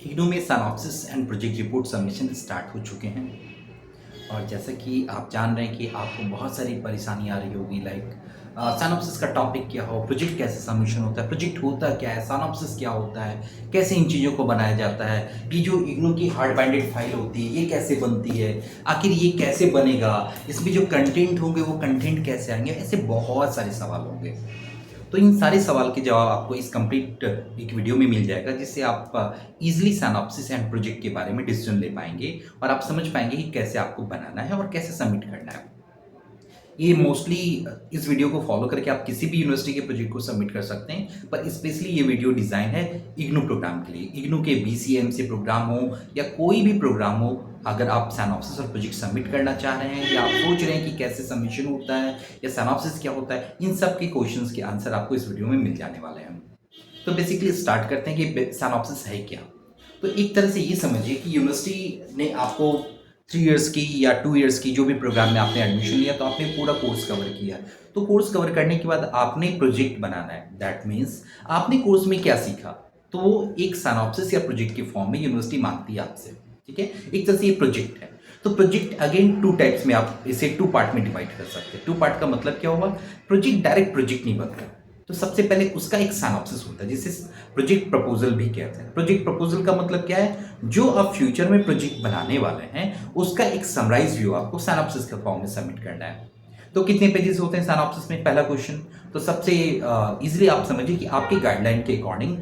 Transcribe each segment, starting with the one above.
इग्नू में synopsis and project report submission start हो चुके हैं। और जैसा कि आप जान रहे हैं कि आपको बहुत सारी परेशानी आ रही होगी, लाइक सिनॉप्सिस का टॉपिक क्या हो, प्रोजेक्ट कैसे सबमिशन होता है, प्रोजेक्ट होता क्या है, सिनॉप्सिस क्या होता है, कैसे इन चीज़ों को बनाया जाता है, ये जो इग्नू की हार्ड बाइंडेड फाइल होती है ये कैसे बनती है, आखिर ये कैसे बनेगा, इसमें जो कंटेंट होंगे वो कंटेंट कैसे आएंगे, ऐसे बहुत सारे सवाल होंगे। तो इन सारे सवाल के जवाब आपको इस कंप्लीट एक वीडियो में मिल जाएगा, जिससे आप इजीली सिनॉप्सिस एंड प्रोजेक्ट के बारे में डिसीजन ले पाएंगे और आप समझ पाएंगे कि कैसे आपको बनाना है और कैसे सबमिट करना है। ये मोस्टली इस वीडियो को फॉलो करके आप किसी भी यूनिवर्सिटी के प्रोजेक्ट को सबमिट कर सकते हैं, पर स्पेशली ये वीडियो डिज़ाइन है इग्नू प्रोग्राम के लिए। इग्नू के बीसीएम से प्रोग्राम हो या कोई भी प्रोग्राम हो, अगर आप सिनॉप्सिस और प्रोजेक्ट सबमिट करना चाह रहे हैं या आप सोच रहे हैं कि कैसे सबमिशन होता है या सिनॉप्सिस क्या होता है, इन सब के क्वेश्चंस के आंसर आपको इस वीडियो में मिल जाने वाले हैं। तो बेसिकली स्टार्ट करते हैं कि सिनॉप्सिस है क्या। तो एक तरह से ये समझिए कि यूनिवर्सिटी ने आपको 3 इयर्स की या 2 इयर्स की जो भी प्रोग्राम में आपने एडमिशन लिया, तो आपने पूरा कोर्स कवर किया। तो कोर्स कवर करने के बाद आपने प्रोजेक्ट बनाना है। दैट मीन्स आपने कोर्स में क्या सीखा, तो वो एक सिनॉप्सिस या प्रोजेक्ट के फॉर्म में यूनिवर्सिटी मांगती है आपसे। ठीक है, एक तरह से ये प्रोजेक्ट है। तो प्रोजेक्ट अगेन 2 टाइप्स में आप इसे 2 पार्ट में डिवाइड कर सकते हैं। 2 पार्ट का मतलब क्या हुआ, प्रोजेक्ट डायरेक्ट प्रोजेक्ट नहीं बनता। तो सबसे पहले उसका एक सिनॉप्सिस होता है, जिसे प्रोजेक्ट प्रपोजल भी कहते हैं। प्रोजेक्ट प्रपोजल का मतलब क्या है, जो आप फ्यूचर में प्रोजेक्ट बनाने वाले हैं उसका एक समराइज व्यू आपको सिनॉप्सिस के फॉर्म में सबमिट करना है। तो कितने पेजेस होते हैं सिनॉप्सिस में, पहला क्वेश्चन। तो सबसे इजीली आप समझिए कि आपकी गाइडलाइन के अकॉर्डिंग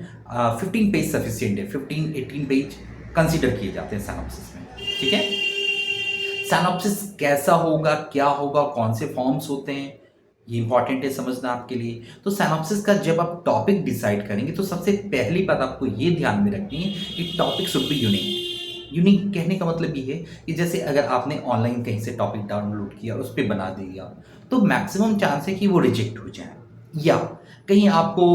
15 पेज सफिशिएंट है। 15-18 पेज कंसिडर किए जाते हैं सिनॉप्सिस में। ठीक है, सिनॉप्सिस कैसा होगा, क्या होगा, कौन से फॉर्म्स होते हैं, ये इंपॉर्टेंट है समझना आपके लिए। तो सिनॉप्सिस का जब आप टॉपिक डिसाइड करेंगे तो सबसे पहली बात आपको ये ध्यान में रखनी है कि topic should be unique. Unique कहने का मतलब ये है कि जैसे अगर आपने ऑनलाइन कहीं से टॉपिक डाउनलोड किया और उस पर बना दिया, तो मैक्सिमम चांस है कि वो रिजेक्ट हो जाए। या कहीं आपको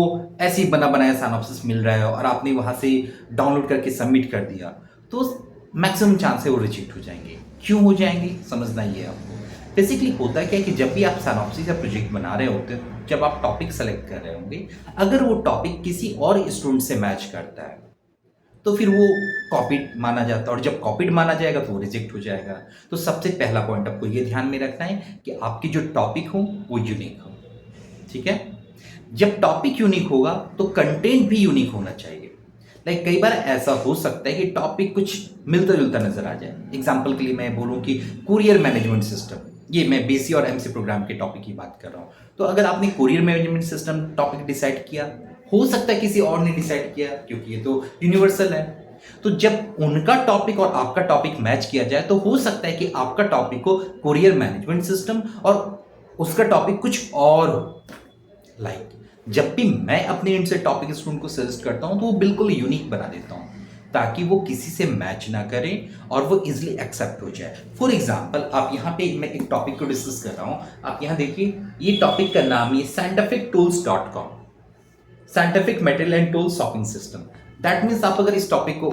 ऐसे ही बना बनाया सिनॉप्सिस मिल रहा है और आपने वहाँ से डाउनलोड करके सबमिट कर दिया, तो मैक्सिमम चांस है वो रिजेक्ट हो जाएंगे। क्यों हो जाएंगे, समझना ही है आपको। बेसिकली होता क्या है कि जब भी आप सिनॉप्सिस या प्रोजेक्ट बना रहे होते हैं, जब आप टॉपिक सेलेक्ट कर रहे होंगे, अगर वो टॉपिक किसी और स्टूडेंट से मैच करता है तो फिर वो कॉपीड माना जाता है, और जब कॉपीड माना जाएगा तो वो रिजेक्ट हो जाएगा। तो सबसे पहला पॉइंट आपको ये ध्यान में रखना है कि आपकी जो टॉपिक हो वो यूनिक हो। ठीक है, जब टॉपिक यूनिक होगा तो कंटेंट भी यूनिक होना चाहिए। लाइक कई बार ऐसा हो सकता है कि टॉपिक कुछ मिलता जुलता नजर आ जाए। एग्जाम्पल के लिए मैं बोलूँ कि कुरियर मैनेजमेंट सिस्टम, ये मैं बीसी और एमसी प्रोग्राम के टॉपिक की बात कर रहा हूँ। तो अगर आपने courier management system topic decide किया, हो सकता है किसी और ने डिसाइड किया, क्योंकि ये तो यूनिवर्सल है। तो जब उनका टॉपिक और आपका टॉपिक मैच किया जाए तो हो सकता है कि आपका टॉपिक हो कुरियर मैनेजमेंट सिस्टम और उसका टॉपिक कुछ और हो। लाइक जब भी मैं अपने एंड से टॉपिक स्टूडेंट को सजेस्ट करता हूं तो वो बिल्कुल यूनिक बना देता हूं, ताकि वो किसी से मैच ना करे और वो इजिली एक्सेप्ट हो जाए। फॉर एग्जाम्पल, आप यहाँ पे मैं एक टॉपिक को डिस्कस कर रहा हूँ, आप यहाँ देखिए, ये टॉपिक का नाम है scientifictools.com, scientific material and tool shopping system. That means आप अगर इस टॉपिक को,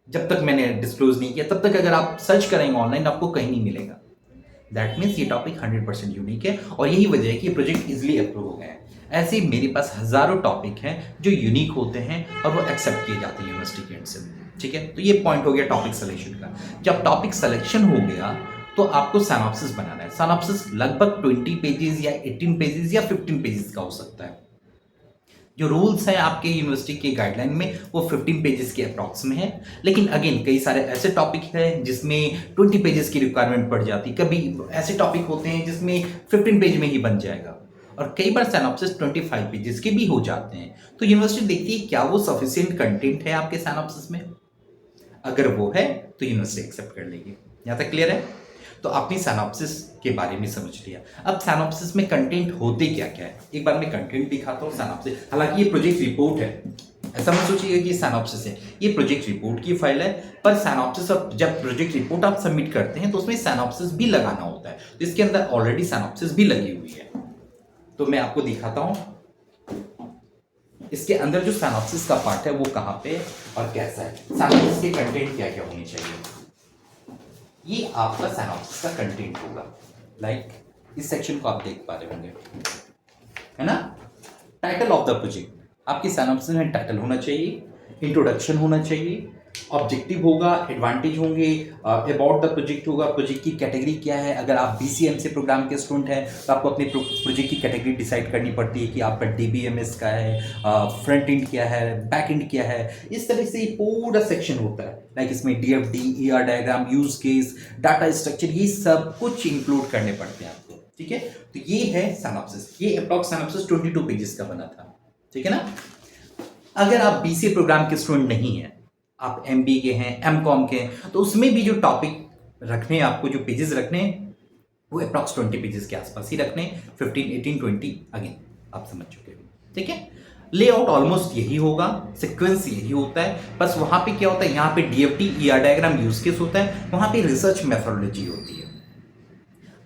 जब तक मैंने डिस्क्लोज नहीं किया तब तक अगर आप सर्च करेंगे ऑनलाइन, आपको कहीं नहीं मिलेगा। दैट मीन्स ये टॉपिक 100% यूनिक है, और यही वजह है कि ये प्रोजेक्ट इजिली अप्रूव हो गए हैं। ऐसे ही मेरे पास हजारों टॉपिक हैं जो यूनिक होते हैं और वो एक्सेप्ट किए जाते हैं यूनिवर्सिटी के एंड से। ठीक है, तो ये पॉइंट हो गया टॉपिक सिलेक्शन का। जब टॉपिक सिलेक्शन हो गया तो आपको सिनॉप्सिस बनाना है। सिनॉप्सिस लगभग 20 पेजेस या 18 पेजेस या 15 पेजेस का हो सकता है। जो रूल्स हैं आपके यूनिवर्सिटी के गाइडलाइन में वो 15 पेजेस के अप्रॉक्स में है। लेकिन अगेन कई सारे ऐसे टॉपिक हैं जिसमें 20 पेजेस की रिक्वायरमेंट पड़ जाती है, कभी ऐसे टॉपिक होते हैं जिसमें 15 पेज में ही बन जाएगा, और कई बार सिनॉप्सिस 25 पेजेस के भी हो जाते हैं। तो यूनिवर्सिटी देखती है क्या वो सफिशिएंट कंटेंट है आपके सिनॉप्सिस में। अगर वो है तो यूनिवर्सिटी एक्सेप्ट कर लेगी। यहाँ तक क्लियर है। तो आपने सिनॉप्सिस के बारे में समझ लिया। अब सिनॉप्सिस में कंटेंट होते क्या क्या है, एक बार मैं कंटेंट दिखाता हूँ सिनॉप्सिस। हालांकि ये प्रोजेक्ट रिपोर्ट है, ऐसा मत सोचिएगा कि सिनॉप्सिस है, ये प्रोजेक्ट रिपोर्ट की फाइल है। पर सिनॉप्सिस, और जब प्रोजेक्ट रिपोर्ट आप सबमिट करते हैं तो उसमें सिनॉप्सिस भी लगाना होता है। तो इसके अंदर ऑलरेडी सिनॉप्सिस भी लगी हुई है। तो मैं आपको दिखाता हूँ इसके अंदर जो सिनॉप्सिस का पार्ट है वो कहाँ पे और कैसा है, सिनॉप्सिस के कंटेंट क्या क्या होने चाहिए। ये आपका सिनॉप्सिस का कंटेंट होगा। लाइक इस सेक्शन को आप देख पा रहे होंगे, है ना। टाइटल ऑफ द प्रोजेक्ट, आपकी सिनॉप्सिस में टाइटल होना चाहिए, इंट्रोडक्शन होना चाहिए, ऑब्जेक्टिव होगा, एडवांटेज होंगे, अबाउट द प्रोजेक्ट होगा, प्रोजेक्ट की कैटेगरी क्या है। अगर आप BCMC प्रोग्राम के स्टूडेंट हैं तो आपको अपने प्रोजेक्ट की कैटेगरी डिसाइड करनी पड़ती है कि आपका DBMS का है, फ्रंट एंड क्या है, बैक एंड क्या है। इस तरह से पूरा सेक्शन होता है, लाइक इसमें DFD, ER diagram, use case, data structure, ये सब कुछ इंक्लूड करने पड़ते हैं आपको। ठीक है, तो ये है सिनॉप्सिस। ये अप्रॉक्स सिनॉप्सिस 22 पेजेस का बना था। ठीक है ना। अगर आप BCA प्रोग्राम के स्टूडेंट नहीं हैं, आप MBA के हैं, MCOM के हैं, तो उसमें भी जो टॉपिक रखने हैं आपको, जो पेजेस रखने हैं, वो अप्रॉक्स 20 पेजेस के आसपास ही रखने हैं। 15, 18, 20 अगेन आप समझ चुके हो। ठीक है, लेआउट ऑलमोस्ट यही होगा, सीक्वेंस यही होता है, बस वहां पे क्या होता है, यहाँ पे DFD, ER diagram, use case होता है, वहां पे रिसर्च मेथोडोलॉजी होती है।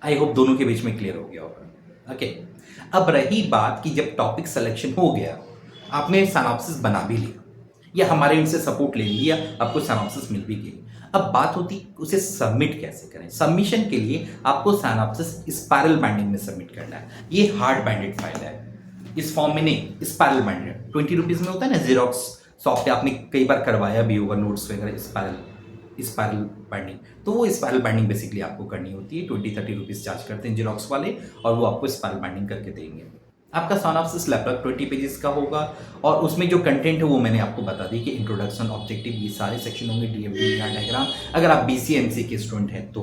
आई होप दोनों के बीच में क्लियर हो गया होगा। ओके, अब रही बात कि जब टॉपिक सिलेक्शन हो गया, आपने सिनॉप्सिस बना भी लिया या हमारे इनसे सपोर्ट ले लिया, आपको सिनॉप्सिस मिल भी गई। अब बात होती उसे सबमिट कैसे करें। सबमिशन के लिए आपको सिनॉप्सिस स्पाइरल बाइंडिंग में सबमिट करना है। ये हार्ड बाइंडेड फाइल है, इस फॉर्म में नहीं, स्पाइरल बाइंडेड 20 रुपीज़ में होता है ना, जीरोक्स शॉप पे आपने कई बार करवाया भी होगा, नोट्स वगैरह स्पाइरल बाइंडिंग। तो वो स्पाइरल बाइंडिंग बेसिकली आपको करनी होती है। 20-30 रुपीज़ चार्ज करते हैं जीरोक्स वाले, और वो आपको स्पाइरल बाइंडिंग करके देंगे। आपका सिनॉप्सिस लगभग 20 पेजेस का होगा, और उसमें जो कंटेंट है वो मैंने आपको बता दी कि इंट्रोडक्शन, ऑब्जेक्टिव, ये सारे सेक्शन होंगे, DFD, डायग्राम, अगर आप BCMC के स्टूडेंट हैं तो।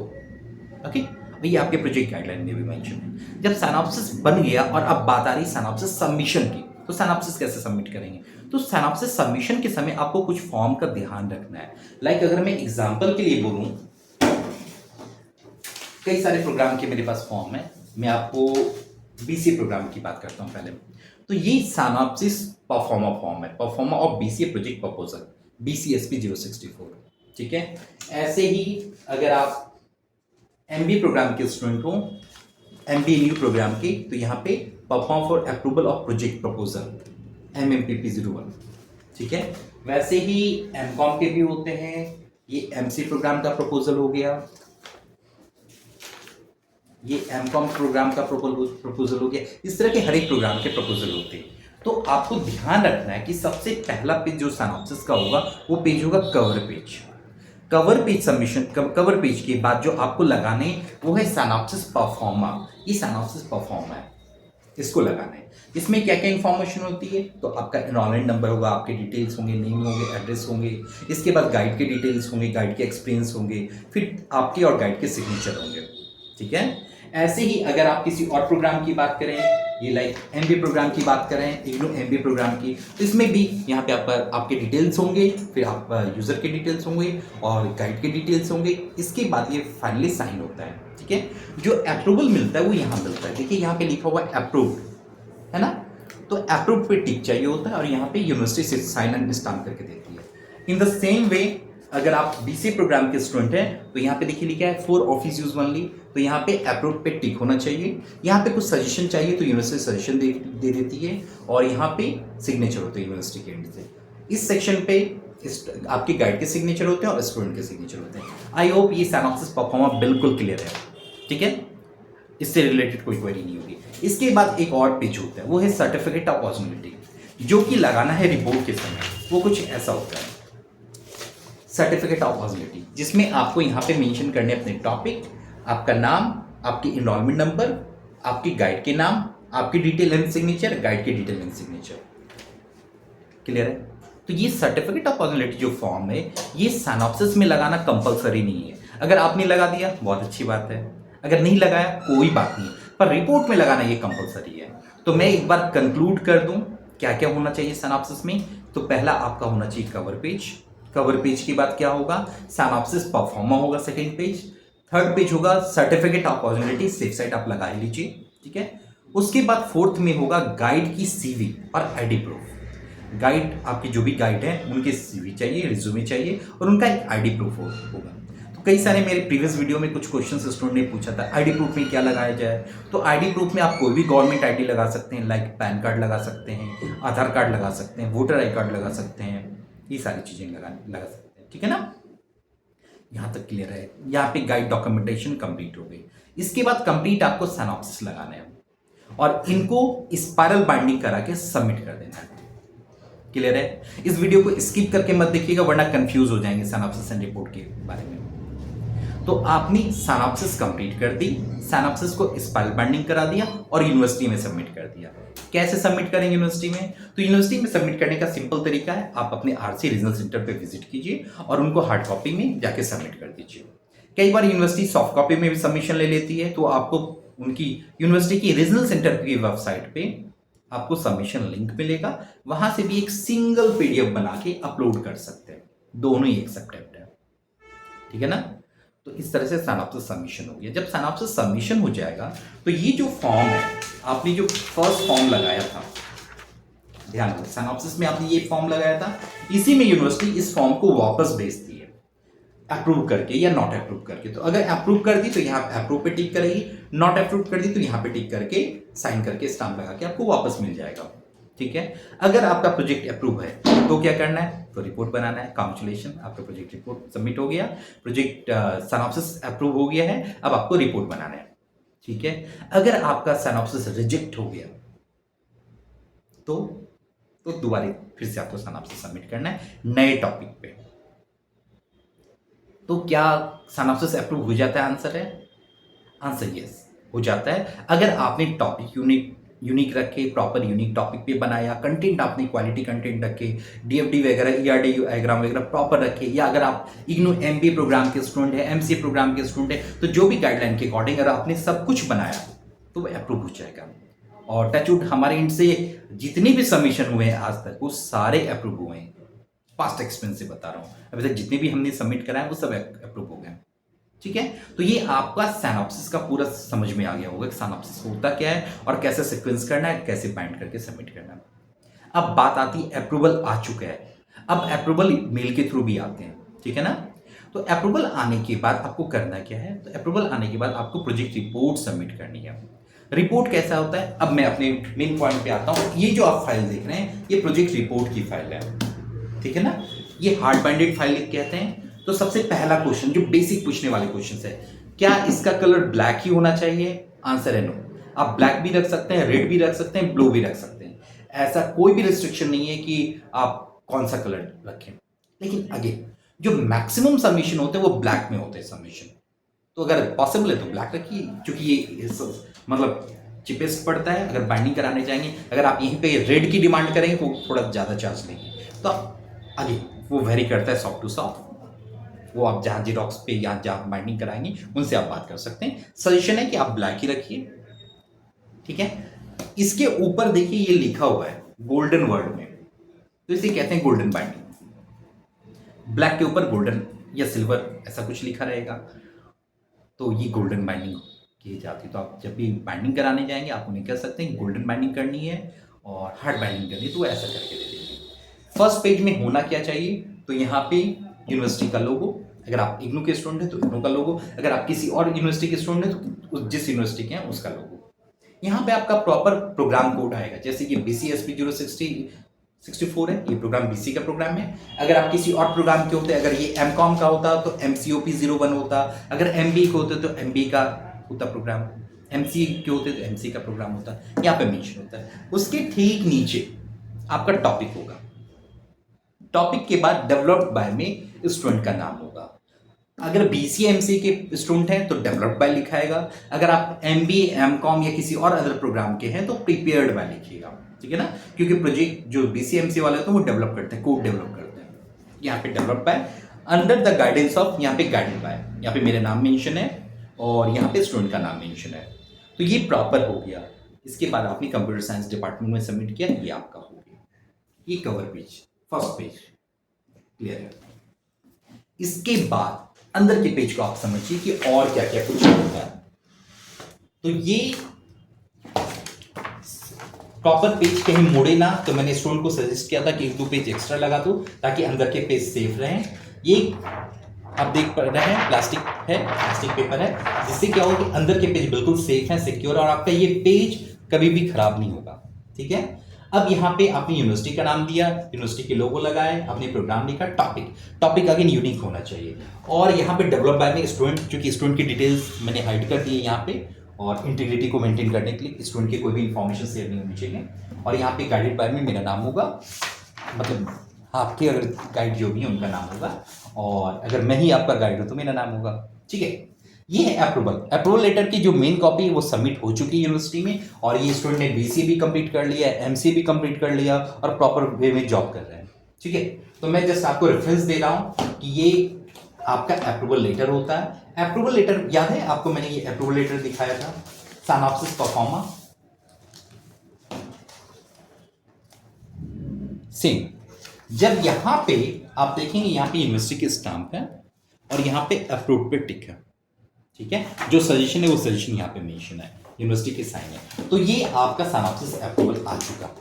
ओके, ये आपके प्रोजेक्ट गाइडलाइन में भी मेंशन है। जब सिनॉप्सिस बन गया और अब बात आ रही सिनॉप्सिस सबमिशन की, तो सिनॉप्सिस कैसे सबमिट करेंगे। तो सिनॉप्सिस सबमिशन के समय आपको कुछ फॉर्म का ध्यान रखना है। लाइक अगर मैं एग्जांपल के लिए बोलूं, कई सारे प्रोग्राम के मेरे पास फॉर्म है, मैं आपको BCA प्रोग्राम की बात करता हूं पहले। तो ये सिनॉप्सिस परफॉर्मा फॉर्म है, pro forma of BCA project proposal, BCSP 064। ठीक है, ऐसे ही अगर आप MBA प्रोग्राम के स्टूडेंट हो, MBA न्यू प्रोग्राम के, तो यहाँ पे perform for approval of project proposal, MMPP 01। ठीक है, वैसे ही MCOM के भी होते हैं, ये MC प्रोग्राम का प्रपोजल हो गया, ये MCOM प्रोग्राम का प्रपोजल हो गया। इस तरह के हर एक प्रोग्राम के प्रपोजल होते हैं। तो आपको ध्यान रखना है कि सबसे पहला पेज जो सिनॉप्सिस का होगा, वो पेज होगा cover page. Cover page submission, cover page के बाद जो आपको लगाने, वो है सिनॉप्सिस परफॉर्मा। ये सिनॉप्सिस परफॉर्मा है, इसको लगाना है। इसमें क्या क्या इंफॉर्मेशन होती है, तो आपका एनरोलमेंट नंबर होगा, आपके डिटेल्स होंगे, नेम होंगे, एड्रेस होंगे, इसके बाद गाइड के डिटेल्स होंगे, गाइड के एक्सपीरियंस होंगे, फिर आपके और गाइड के सिग्नेचर होंगे। ठीक है, ऐसे ही अगर आप किसी और प्रोग्राम की बात करें, ये लाइक MBA प्रोग्राम की बात करें, इग्नू MBA प्रोग्राम की, तो इसमें भी यहाँ पे आपके डिटेल्स होंगे, फिर आप यूजर के डिटेल्स होंगे और गाइड के डिटेल्स होंगे। इसके बाद ये फाइनली साइन होता है। ठीक है, जो अप्रूवल मिलता है वो यहाँ मिलता है। देखिए यहाँ पे लिखा हुआ है अप्रूव्ड, है ना, तो अप्रूव्ड पे टिक चाहिए होता है, और यहाँ पे यूनिवर्सिटी से साइन एंड स्टाम्प करके देती है। इन द सेम वे अगर आप BCA प्रोग्राम के स्टूडेंट हैं, तो यहाँ पे देखिए लिखा है फॉर ऑफिस यूज ओनली, तो यहाँ पे अप्रूव पे टिक होना चाहिए। यहाँ पे कुछ सजेशन चाहिए तो यूनिवर्सिटी सजेशन दे देती है, और यहाँ पे सिग्नेचर होते हैं यूनिवर्सिटी के एंड से। इस सेक्शन पे आपके गाइड के सिग्नेचर होते हैं और स्टूडेंट के सिग्नेचर होते हैं। आई होप ये सिनॉप्सिस परफॉर्मा बिल्कुल क्लियर है। ठीक है, इससे रिलेटेड कोई क्वेरी नहीं होगी। इसके बाद एक और पेज होता है, वो है सर्टिफिकेट ऑफ पर्सनैलिटी, जो कि लगाना है रिपोर्ट के समय। वो कुछ ऐसा होता है, सर्टिफिकेट ऑफ पर्सनैलिटी, जिसमें आपको यहाँ पे मेंशन करने अपने टॉपिक, आपका नाम, आपकी इनरोलमेंट नंबर, आपकी गाइड के नाम, आपकी डिटेल एंड सिग्नेचर, गाइड की डिटेल एंड सिग्नेचर। क्लियर है। तो ये सर्टिफिकेट ऑफ पर्सनैलिटी जो फॉर्म है, ये सिनॉप्सिस में लगाना कंपलसरी नहीं है। अगर आपने लगा दिया बहुत अच्छी बात है, अगर नहीं लगाया कोई बात नहीं, पर रिपोर्ट में लगाना ये कंपलसरी है। तो मैं एक बार कंक्लूड कर दूं क्या क्या होना चाहिए सिनॉप्सिस में। तो पहला आपका होना चाहिए कवर पेज। कवर पेज के बाद क्या होगा, सिनॉप्सिस परफॉर्मा होगा सेकंड पेज। थर्ड पेज होगा certificate of personality, safe side आप लगा ही लीजिए। ठीक है, उसके बाद फोर्थ में होगा गाइड की CV और ID प्रूफ। गाइड, आपकी जो भी गाइड है उनके CV चाहिए, रिज्यूमे चाहिए, और उनका एक ID प्रूफ होगा। तो कई सारे मेरे प्रीवियस वीडियो में कुछ क्वेश्चन स्टूडेंट ने पूछा था ID प्रूफ में क्या लगाया जाए। तो ID प्रूफ में आप कोई भी गवर्नमेंट ID लगा सकते हैं, लाइक पैन कार्ड लगा सकते हैं, आधार कार्ड लगा सकते हैं, वोटर आई कार्ड लगा सकते हैं, ये सारी चीज़ें लगा सकते हैं। ठीक है ना, यहाँ तक क्लियर है। यहाँ पे गाइड डॉक्यूमेंटेशन कंप्लीट हो गई। इसके बाद कंप्लीट आपको सिनॉप्सिस लगाना है और इनको स्पाइरल बाइंडिंग करा के सबमिट कर देना है। क्लियर है? इस वीडियो को स्किप करके मत देखिएगा वरना कंफ्यूज हो जाएंगे सिनॉप्सिस एंड रिपोर्ट के बारे में। तो आपने सिनॉप्सिस कंप्लीट कर दी, सिनॉप्सिस को स्पाइरल बाइंडिंग करा दिया और यूनिवर्सिटी में सबमिट कर दिया। कैसे सबमिट करेंगे यूनिवर्सिटी में? तो यूनिवर्सिटी में सबमिट करने का सिंपल तरीका है, आप अपने आरसी रीजनल सेंटर पे विजिट कीजिए और उनको हार्ड कॉपी में जाके सबमिट कर दीजिए। कई बार यूनिवर्सिटी सॉफ्ट कॉपी में भी सबमिशन ले लेती है, तो आपको उनकी यूनिवर्सिटी की रीजनल सेंटर की वेबसाइट पे आपको सबमिशन लिंक मिलेगा, वहां से भी एक सिंगल पीडीएफ बना के अपलोड कर सकते हैं। दोनों ही एक्सेप्टेड है, ठीक है ना? तो इस तरह से सिनॉप्सिस सबमिशन हो गया। जब सिनॉप्सिस सबमिशन हो जाएगा तो ये जो फॉर्म है, आपने जो फर्स्ट फॉर्म लगाया था, ध्यान रखिए सिनॉप्सिस में आपने ये फॉर्म लगाया था, इसी में यूनिवर्सिटी इस फॉर्म को वापस भेजती है अप्रूव करके या नॉट अप्रूव करके। तो अगर अप्रूव कर दी तो यहाँ अप्रूव पे टिक करेगी, नॉट अप्रूव कर दी तो यहाँ पे टिक करके साइन करके स्टाम्प लगा के आपको वापस मिल जाएगा, ठीक है? अगर आपका प्रोजेक्ट अप्रूव है तो क्या करना है? तो रिपोर्ट बनाना है। कांग्रेचुलेशन, आपका प्रोजेक्ट रिपोर्ट सबमिट हो गया, प्रोजेक्ट सिनॉप्सिस अप्रूव हो गया है, अब आपको रिपोर्ट बनाना है, ठीक है? अगर आपका सिनॉप्सिस रिजेक्ट हो गया तो दोबारा फिर से आपको सिनॉप्सिस सबमिट करना है नए टॉपिक पे। तो क्या सिनॉप्सिस अप्रूव हो जाता है? आंसर है, आंसर यस हो जाता है। अगर आपने टॉपिक यूनिक रखे, प्रॉपर यूनिक टॉपिक पे बनाया, कंटेंट आपने क्वालिटी कंटेंट रखे, डीएफडी वगैरह, ईआरडी डायग्राम वगैरह प्रॉपर रखे, या अगर आप इग्नू एमबीए प्रोग्राम के स्टूडेंट है, एमसीए प्रोग्राम के स्टूडेंट है, तो जो भी गाइडलाइन के अकॉर्डिंग अगर आपने सब कुछ बनाया तो वो अप्रूव हो जाएगा। और टचवुड हमारे एंड से जितने भी सबमिशन हुए हैं आज तक वो सारे अप्रूव हुए हैं। पास्ट एक्सपीरियंस से बता रहा हूँ, अभी तक जितने भी हमने सबमिट कराए वो सब अप्रूव हो गए, ठीक है? तो ये आपका सिनॉप्सिस का पूरा समझ में आ गया होगा कि सिनॉप्सिस होता क्या है और कैसे सीक्वेंस करना है, कैसे बाइंड करके सबमिट करना है। अब बात आती है अप्रूवल आ चुका है, अब अप्रूवल मेल के थ्रू भी आते हैं, ठीक है ना? तो अप्रूवल आने के बाद आपको करना क्या है? तो अप्रूवल आने के बाद आपको प्रोजेक्ट रिपोर्ट सबमिट करनी है। रिपोर्ट कैसा होता है? अब मैं अपने मेन पॉइंट पे आता हूँ। ये जो आप फाइल देख रहे हैं ये प्रोजेक्ट रिपोर्ट की फाइल है, ठीक है ना? ये हार्ड बाइंडेड फाइल कहते हैं। तो सबसे पहला क्वेश्चन जो बेसिक पूछने वाले क्वेश्चन है, क्या इसका कलर ब्लैक ही होना चाहिए? आंसर है नो। आप ब्लैक भी रख सकते हैं, रेड भी रख सकते हैं, ब्लू भी रख सकते हैं, ऐसा कोई भी रिस्ट्रिक्शन नहीं है कि आप कौन सा कलर रखें। लेकिन अगेन जो मैक्सिमम सबमिशन होते हैं वो ब्लैक में होते हैं सबमिशन, तो अगर पॉसिबल है तो ब्लैक रखिए, क्योंकि ये मतलब चिपेस्ट पड़ता है। अगर बाइंडिंग कराने जाएंगे, अगर आप यहीं पे रेड की डिमांड करेंगे तो थोड़ा ज़्यादा चार्ज लेंगे। तो आगे वो वेरी करता है सॉफ्ट टू सॉफ्ट, वो आप जहाँ जीरोक्स पे या जहाँ बाइंडिंग कराएंगे उनसे आप बात कर सकते हैं। सजेशन है कि आप ब्लैक ही रखिए, ठीक है? इसके ऊपर देखिए ये लिखा हुआ है गोल्डन वर्ड में, तो इसे कहते हैं गोल्डन बाइंडिंग। ब्लैक के ऊपर गोल्डन या सिल्वर ऐसा कुछ लिखा रहेगा, तो ये गोल्डन बाइंडिंग की जाती है। तो आप जब भी बाइंडिंग कराने जाएंगे आप उन्हें कह सकते हैं गोल्डन बाइंडिंग करनी है और हार्ड बाइंडिंग करनी है, तो ऐसा करके दे देंगे। फर्स्ट पेज में होना क्या चाहिए? तो यहाँ पे यूनिवर्सिटी का लोगो, अगर आप इग्नू के स्टूडेंट हैं तो इग्नू का लोगो, अगर आप किसी और यूनिवर्सिटी के स्टूडेंट हैं तो जिस यूनिवर्सिटी के हैं उसका लोगो। यहाँ पे आपका प्रॉपर प्रोग्राम कोड आएगा, जैसे कि BCSP 064 है, ये प्रोग्राम BC का प्रोग्राम है। अगर आप किसी और प्रोग्राम के होते, अगर ये MCOM का होता तो MCOP 01 होता, अगर MBA के होते तो MBA का होता प्रोग्राम, MCA के होते तो MC का प्रोग्राम होता, यहाँ पे मेंशन होता है। उसके ठीक नीचे आपका टॉपिक होगा, टॉपिक के बाद डेवलप्ड बाय में स्टूडेंट का नाम होगा। अगर BCA MCA के स्टूडेंट हैं तो डेवलप्ड बाय लिखाएगा, अगर आप MBA MCOM या किसी और अदर प्रोग्राम के हैं तो प्रिपेयर्ड बाय लिखिएगा, ठीक है ना? क्योंकि प्रोजेक्ट जो BCA MCA वाले होते हैं वो डेवलप करते हैं, कोड डेवलप करते हैं। यहाँ पे develop by under the guidance of, यहाँ पे गाइडेड बाय, यहाँ पे मेरा नाम मेंशन है और यहाँ पे स्टूडेंट का नाम मेंशन है। तो ये प्रॉपर हो गया। इसके बाद आपने कंप्यूटर साइंस डिपार्टमेंट में सबमिट किया, ये आपका हो गया। ये cover page, first page clear है। इसके बाद अंदर के पेज को आप समझिए कि और क्या क्या कुछ होता है। तो ये प्रॉपर पेज कहीं मुड़े ना, तो मैंने स्टूडेंट को सजेस्ट किया था कि 1-2 पेज एक्स्ट्रा लगा दो ताकि अंदर के पेज सेफ रहें। ये आप देख पा रहे हैं प्लास्टिक है, प्लास्टिक पेपर है, जिससे क्या होगा कि अंदर के पेज बिल्कुल सेफ है, सिक्योर, और आपका ये पेज कभी भी खराब नहीं होगा, ठीक है? अब यहाँ पे आपने यूनिवर्सिटी का नाम दिया, यूनिवर्सिटी के लोगो लगाए, आपने प्रोग्राम लिखा, टॉपिक अगेन यूनिक होना चाहिए। और यहाँ पे डेवलप बाय में स्टूडेंट, क्योंकि स्टूडेंट की डिटेल्स मैंने हाइड कर दी है यहाँ पे, और इंटीग्रिटी को मेंटेन करने के लिए स्टूडेंट की कोई भी इंफॉर्मेशन शेयर नहीं होनी चाहिए। और यहाँ पे गाइडेड बाय में मेरा नाम होगा मतलब आपके अगर गाइड जो भी है उनका नाम होगा, और अगर मैं ही आपका गाइड हूँ तो मेरा नाम होगा। ठीक है, ये है अप्रूवल लेटर की जो मेन कॉपी है वो सबमिट हो चुकी है यूनिवर्सिटी में, और ये स्टूडेंट ने बीसीए भी कंप्लीट कर लिया, एमसीए भी कंप्लीट कर लिया और प्रॉपर वे में जॉब कर रहे हैं। ठीक है, तो मैं जस्ट आपको रेफरेंस दे रहा हूँ कि ये आपका अप्रूवल लेटर होता है। अप्रूवल लेटर याद है आपको, मैंने ये अप्रूवल लेटर दिखाया था, सिनॉप्सिस परफॉर्मा सेम। जब यहां पे आप देखेंगे, यहां पे यूनिवर्सिटी की स्टाम्प है और यहां पे अप्रूव पे टिक है। ठीक है, जो सजेशन है वो सजेशन यहां पे मेंशन है, यूनिवर्सिटी के साइन है, तो ये आपका सिनॉप्सिस अप्रूवल आ चुका।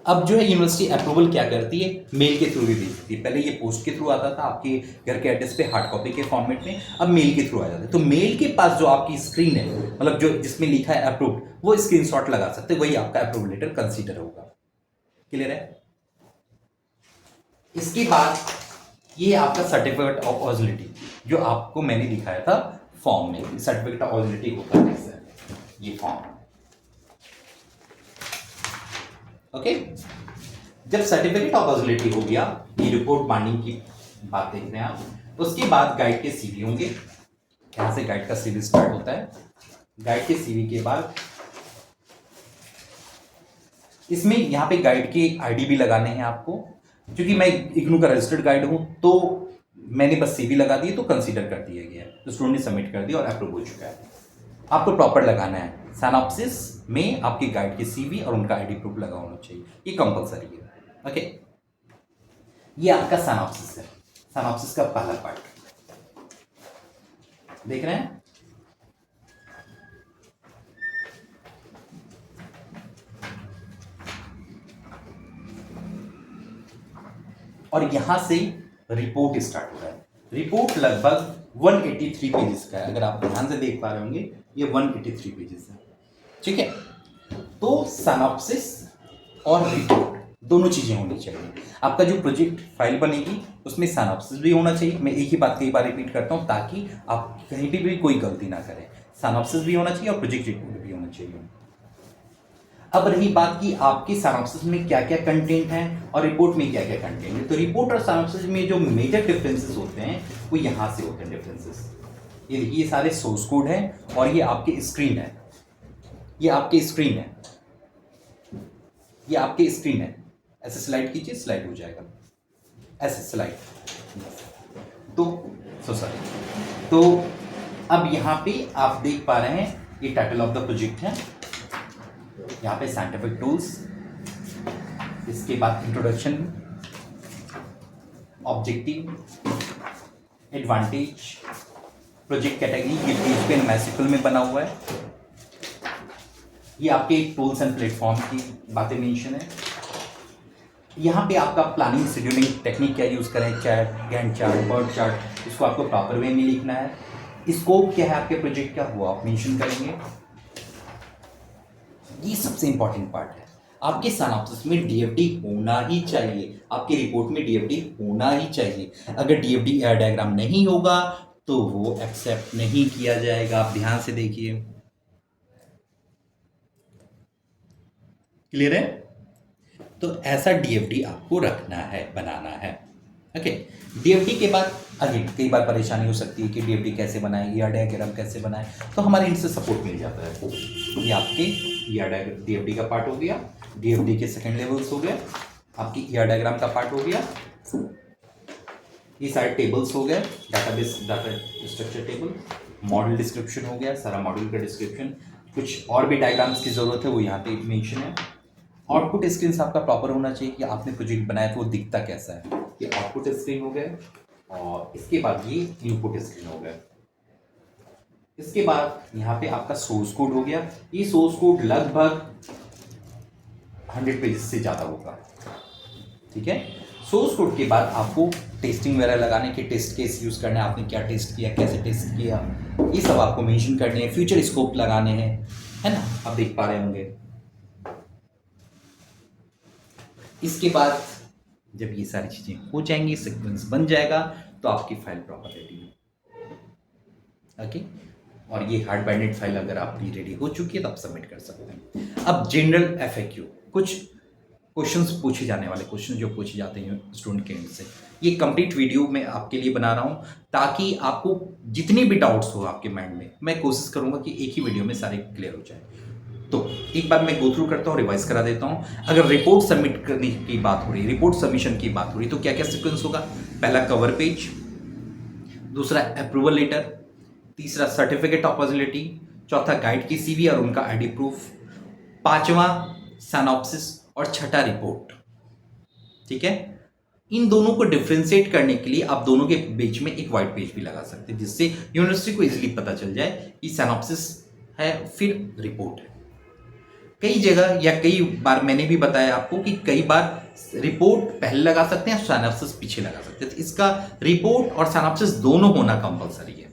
अब जो है यूनिवर्सिटी अप्रूवल क्या करती है, मेल के थ्रू भी भेजती है। पहले ये पोस्ट के थ्रू आता था आपके घर के एड्रेस पे हार्ड कॉपी के फॉर्मेट में, अब मेल के थ्रू आ जाता है। तो मेल के पास जो आपकी स्क्रीन है, मतलब जो जिसमें लिखा है अप्रूव्ड, वो स्क्रीनशॉट लगा सकते हैं, वही आपका अप्रूवल लेटर कंसीडर होगा। क्लियर है? इसके बाद ये आपका सर्टिफिकेट ऑफ ऑरिजिनिटी, जो आपको मैंने दिखाया था फॉर्म में। सर्टिफिकेट ऑफ ऑरिजिनिटी होता कैसे है, ये फॉर्म। ओके, जब सर्टिफिकेट ऑफ ऑरिजिनिटी हो गया, ये रिपोर्ट बाइंडिंग की बात देख रहे हैं आप, उसके बाद गाइड के सीवी होंगे। यहां से गाइड का सीवी स्टार्ट होता है। गाइड के सीवी के बाद इसमें यहाँ पे गाइड के आईडी भी लगाने हैं आपको। क्योंकि मैं इग्नू का रजिस्टर्ड गाइड हूं, तो मैंने बस सीवी लगा दी तो कंसीडर कर दिया गया, तो स्टूडेंट ने सबमिट कर दिया और अप्रूव हो चुका है। आपको प्रॉपर लगाना है, सिनॉप्सिस में आपके गाइड के सीवी और उनका आईडी प्रूफ लगा होना चाहिए, ये कंपलसरी है। ओके, ये आपका सिनॉप्सिस है, सिनॉप्सिस का पहला पार्ट देख रहे हैं। और यहां से रिपोर्ट स्टार्ट हो रहा है। रिपोर्ट लगभग 183 पेजेस का है, अगर आप ध्यान से देख पा रहे होंगे, ये 183 पेजेस है। ठीक है, तो सिनॉप्सिस और रिपोर्ट दोनों चीजें होनी चाहिए। आपका जो प्रोजेक्ट फाइल बनेगी उसमें सिनॉप्सिस भी होना चाहिए। मैं एक ही बात कई बार रिपीट करता हूं ताकि आप कहीं भी कोई गलती ना करें। सिनॉप्सिस भी होना चाहिए और प्रोजेक्ट रिपोर्ट भी होना चाहिए। अब रही बात कि आपकी सिनॉप्सिस में क्या क्या कंटेंट है और रिपोर्ट में क्या क्या कंटेंट है, तो रिपोर्ट और सिनॉप्सिस में जो मेजर डिफरेंसेस होते हैं वो यहां से होते हैं डिफरेंसेस। ये देखिए, ये सारे सोर्स कोड हैं और ये आपकी स्क्रीन है, ये आपकी स्क्रीन है, ये आपकी स्क्रीन है। ऐसे स्लाइड कीजिए, स्लाइड हो जाएगा, ऐसे स्लाइड। तो सॉरी, तो अब यहां पे आप देख पा रहे हैं ये टाइटल ऑफ द प्रोजेक्ट है, यहाँ पे साइंटिफिक टूल्स, इसके बाद introduction, objective, advantage, project category, ये पेज पे मैसिकल में बना हुआ है। ये आपके टूल्स एंड प्लेटफॉर्म की बातें मेंशन है। यहाँ पे आपका प्लानिंग शेड्यूलिंग टेक्निक क्या यूज़ करें, chat, Gantt chart, bird chart, इसको आपको प्रॉपर वे में लिखना है। स्कोप क्या है आपके प्रोजेक्ट का, वो आप मेंशन करेंगे। ये सबसे इंपॉर्टेंट पार्ट है। आपके सिनॉप्सिस में डीएफडी होना ही चाहिए, आपकी रिपोर्ट में डीएफडी होना ही चाहिए। अगर डीएफडी डायग्राम नहीं होगा तो वो एक्सेप्ट नहीं किया जाएगा। आप ध्यान से देखिए, क्लियर है? तो ऐसा डीएफडी आपको रखना है, बनाना है। ओके, डीएफडी के बाद अगेन कई बार परेशानी हो सकती है कि डीएफडी कैसे बनाएं, ईआर डायग्राम कैसे बनाएं, तो हमारे इनसे सपोर्ट मिल जाता है। ये आपके ईआर डीएफडी का पार्ट हो गया, डीएफडी के सेकंड लेवल्स हो गए, आपकी ईआर डायग्राम का पार्ट हो गया, ये सारे टेबल्स हो गए, database, data structure table, model description हो गया, सारा मॉडल का डिस्क्रिप्शन, कुछ और भी डायग्राम्स की जरूरत है वो यहाँ पे मेंशन है। आउटपुट स्क्रीन आपका प्रॉपर होना चाहिए कि आपने प्रोजेक्ट बनाया तो वो दिखता कैसा है। ये आउटपुट स्क्रीन हो गया, और इसके बाद ये इनपुट स्क्रीन हो गया। इसके बाद यहाँ पे आपका सोर्स कोड हो गया। ये सोर्स कोड लगभग 100 पेज से ज़्यादा होगा। ठीक है, सोर्स कोड के बाद आपको टेस्टिंग वगैरह लगाने के टेस्ट केस यूज़ करना है, आपने क्या टेस्ट किया, कैसे टेस्ट किया, ये सब आपको मेंशन करने हैं। फ्यूचर स्कोप लगाने हैं, है ना, आप देख पा रहे होंगे। इसके बाद जब ये सारी चीज़ें हो जाएंगी, सीक्वेंस बन जाएगा, तो आपकी फाइल प्रॉपर रेडी है। ओके, और ये हार्ड बाइंडेड फाइल अगर आपकी रेडी हो चुकी है तो आप सबमिट कर सकते हैं। अब जनरल एफएक्यू, कुछ क्वेश्चंस पूछे जाने वाले क्वेश्चन जो पूछे जाते हैं स्टूडेंट के एंड से, ये कंप्लीट वीडियो मैं आपके लिए बना रहा हूँ ताकि आपको जितनी भी डाउट्स हो आपके माइंड में, मैं कोशिश करूँगा कि एक ही वीडियो में सारे क्लियर हो जाए। तो एक बार मैं गो थ्रू करता हूँ, रिवाइज करा देता हूँ। अगर रिपोर्ट सबमिट करने की बात हो रही है, रिपोर्ट सबमिशन की बात हो रही है, तो क्या क्या सीक्वेंस होगा? पहला कवर पेज, दूसरा अप्रूवल लेटर, तीसरा सर्टिफिकेट ऑफ पॉजिबिलिटी, चौथा गाइड की सीवी और उनका आईडी प्रूफ, पांचवा सिनॉप्सिस और छठा रिपोर्ट। ठीक है, इन दोनों को डिफ्रेंशिएट करने के लिए आप दोनों के बीच में एक व्हाइट पेज भी लगा सकते हैं, जिससे यूनिवर्सिटी को इजीली पता चल जाए कि सिनॉप्सिस है फिर रिपोर्ट है। कई जगह या कई बार मैंने भी बताया आपको कि कई बार रिपोर्ट पहले लगा सकते हैं, सिनॉप्सिस पीछे लगा सकते हैं। तो इसका रिपोर्ट और सिनॉप्सिस दोनों होना कंपलसरी है।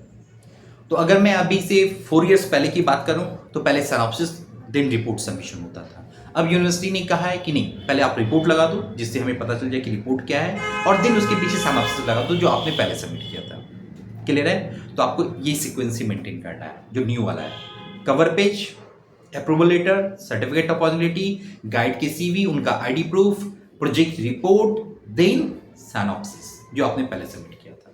तो अगर मैं अभी से 4 इयर्स पहले की बात करूं तो पहले सिनॉप्सिस देन रिपोर्ट सबमिशन होता था। अब यूनिवर्सिटी ने कहा है कि नहीं, पहले आप रिपोर्ट लगा दो जिससे हमें पता चल जाए कि रिपोर्ट क्या है, और देन उसके पीछे सिनॉप्सिस लगा दो जो आपने पहले सबमिट किया था। क्लियर है? तो आपको ये सीक्वेंस ही मेंटेन करना है जो न्यू वाला है। Cover page, approval letter, certificate of possibility, guide के सीवी, उनका ID proof, project report, then synopsis जो आपने पहले सबमिट किया था।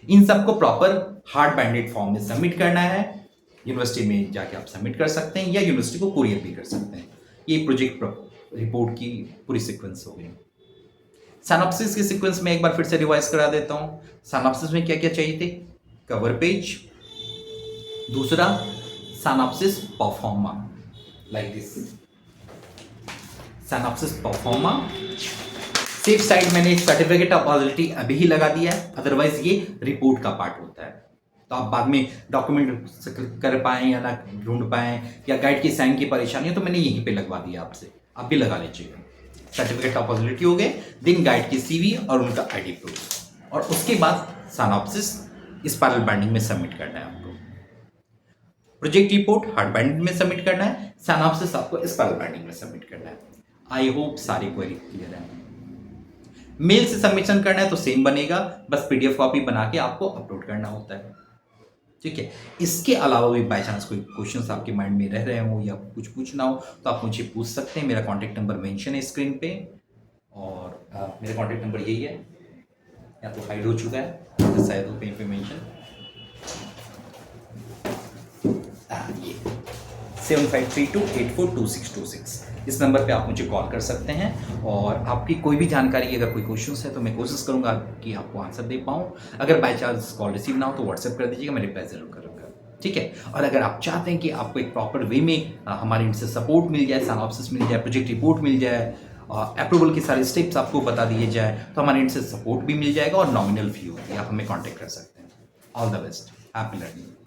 इन सबको प्रॉपर हार्ड बाइंडेड फॉर्म में सबमिट करना है। यूनिवर्सिटी में जाके आप सबमिट कर सकते हैं या यूनिवर्सिटी को कुरियर भी कर सकते हैं। ये प्रोजेक्ट रिपोर्ट की पूरी सीक्वेंस हो गई। सिनॉप्सिस की सीक्वेंस में एक बार फिर से रिवाइज करा देता हूँ। सिनॉप्सिस में क्या क्या चाहिए थे? कवर पेज, दूसरा synopsis pro forma, like this synopsis pro forma. Safe side मैंने सर्टिफिकेट ऑफ पॉजिबिलिटी अभी ही लगा दिया है, अदरवाइज ये रिपोर्ट का पार्ट होता है। तो आप बाद में डॉक्यूमेंट कर पाएँ या ना ढूंढ पाएँ या गाइड की साइन की परेशानी हो तो मैंने यहीं पे लगवा दिया आपसे, आप भी लगा लीजिएगा। सर्टिफिकेट ऑफ पॉजिबिलिटी हो गए, देन गाइड की सीवी और उनका आईडी प्रूफ, और उसके बाद सिनॉप्सिस स्पाइरल बाइंडिंग में सबमिट करना है आपको। प्रोजेक्ट रिपोर्ट हार्ड बाइंडिंग में सबमिट करना है, सिनॉप्सिस आपको स्पाइरल बाइंडिंग में सबमिट करना है। आई होप सारी क्वेरी क्लियर है। मेल से सबमिशन करना है तो सेम बनेगा, बस पीडीएफ कॉपी बना के आपको अपलोड करना होता है। ठीक है, इसके अलावा भी बाई चांस कोई क्वेश्चंस आपके माइंड में रह रहे हो या कुछ पूछना हो तो आप मुझे पूछ सकते हैं। मेरा कॉन्टैक्ट नंबर मेंशन है स्क्रीन पे, और मेरा कॉन्टैक्ट नंबर यही है, या तो हाइड हो चुका है शायद कहीं पे मेंशन, ये 7532842626। इस नंबर पे आप मुझे कॉल कर सकते हैं, और आपकी कोई भी जानकारी, अगर कोई क्वेश्चंस है तो मैं कोशिश करूंगा कि आपको आंसर दे पाऊँ। अगर बाय चांस कॉल रिसीव ना हो तो व्हाट्सएप कर दीजिएगा, मैं रिप्लाई जरूर करूँगा। ठीक है, और अगर आप चाहते हैं कि आपको एक प्रॉपर वे में हमारे इनसे सपोर्ट मिल जाए, सिनॉप्सिस मिल जाए, प्रोजेक्ट रिपोर्ट मिल जाए, अप्रूवल के सारे स्टेप्स आपको बता दिए जाए, तो हमारे इनसे सपोर्ट भी मिल जाएगा और नॉमिनल फी होती है। आप हमें कॉन्टैक्ट कर सकते हैं। All the best, happy learning.